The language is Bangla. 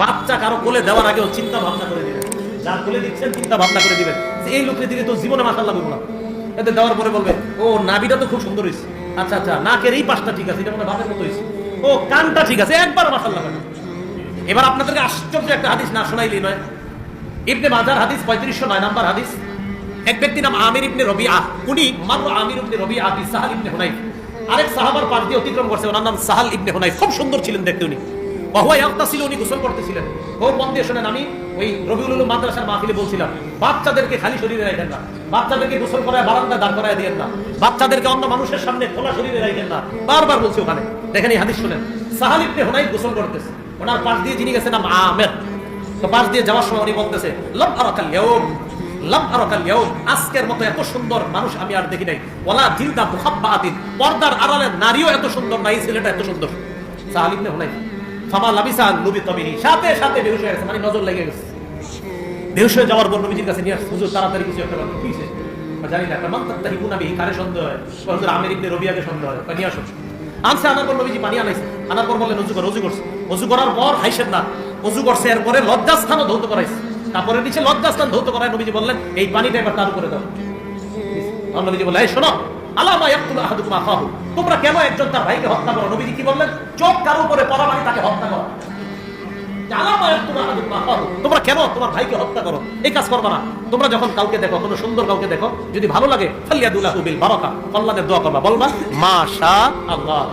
বাচ্চা কারো কোলে দেওয়ার আগেও চিন্তা ভাবনা করে দিবেন, যার কোলে দিচ্ছেন চিন্তা ভাবনা করে দিবেন যে এই লোকের দিকে তো জীবনে মাশাআল্লাহ বলবো না, এতে দেওয়ার পরে বলবে ও নাভিটা তো খুব সুন্দর হয়েছে, আচ্ছা আচ্ছা নাকের এই পাশটা ঠিক আছে, এটা মনে বাপের মতো হয়েছে, ও কানটা ঠিক আছে, একবার মাশাআল্লাহ। এবার আপনাদেরকে আশ্চর্য একটা হাদিস না শোনাইলি নয়। ইবনে মাজার হাদিস 3509 নাম্বার হাদিস। এক ব্যক্তি নাম আমির ইবনে রবিআ, উনি মারু আমির ইবনে রবিআ বি সাহাল ইবনে হুনাইফ, আরেক সাহাবার পাশ দিয়ে অতিক্রম করছে, ওনার নাম সাহাল ইবনে হুনাইফ, খুব সুন্দর ছিলেন দেখতে উনি। ওয়া ইয়াগতাসিলু, উনি গোসল করতেছিলেন। ও মন দিয়ে শুনেন, আমি ওই রবিউল উলুম মাদ্রাসার মাহফিলে বলছিলাম বাচ্চাদেরকে খালি শরীরে রাখেন না, বাচ্চাদেরকে গোসল করায় বারান্দায় দাঁড় করায় দিয়েন না, বাচ্চাদেরকে অন্য মানুষের সামনে খোলা শরীরে রাখেন না, বারবার বলছি ওখানে। দেখেন এই হাদিস শুনেন, সাহাল ইবনে হুনাইফ গোসল করতেছে, ওনার পাশ দিয়ে যিনি গেছেন নাম আমের। তো পাশ দিয়ে যাওয়ার সময় উনি বলতেছে লাম আরাকাল ইয়াউম, লাম আরাকাল ইয়াউম, আজকের মতো এত সুন্দর মানুষ আমি আর দেখি নাই, ওয়ালা জিলদা মুহাব্বাতিন, পর্দার আড়ালে নারীও এত সুন্দর নাই, ছেলেটা এত সুন্দর। সাহাল ইবনে হুনাইফ ফামা লাবিসা লুবি তবিহি, সাথে সাথে বেহুশ হয়ে গেছে, মানে নজর লেগে গেছে। বেহুশ হয়ে যাওয়ার পর নবীজির কাছে নিয়ে আসছে, হুজুর তাড়াতাড়ি কিছু একটা বলেন, কি হইছে? জানি না, মান তাত্তাহিকুনা বিহি, কারে সন্দেহ হয়? হুজুর আমির ইবনে রবিয়াকে সন্দেহ হয়, নিয়ে আসো। আনছে, আনার পর নবীজি পানি আনাইছে, আনার পর বললেন ওযু কর, ওযু করছে, ওযু করার পর হাইছেন না, ওযু করছে, এরপরে লজ্জাস্থানও ধৌত করাইছে, কাপড়ের নিচে লজ্জাস্থান ধৌত করায় নবীজি বললেন এই পানিটা এবার তার উপরে দাও। নবীজি বললেন এই শোনো, আলামা ইয়াকতুলু আহাদুকুম আখাহু, তোমরা কেন একজন তার ভাইকে হত্যা করো? নবীজি কি বললেন? চোখ কারো উপরে পড়া মানে তাকে হত্যা করো। আলামা ইয়াকতুলু আহাদুকুম আখাহু, তোমরা কেন তোমার ভাইকে হত্যা করো? এই কাজ করবে না। তোমরা যখন কাউকে দেখো, কোনো সুন্দর কাউকে দেখো, যদি ভালো লাগে ফালিয়াদুলাহু বিল বারাকা, আল্লাহর দোয়া করবা, বলবা মাশাআল্লাহ।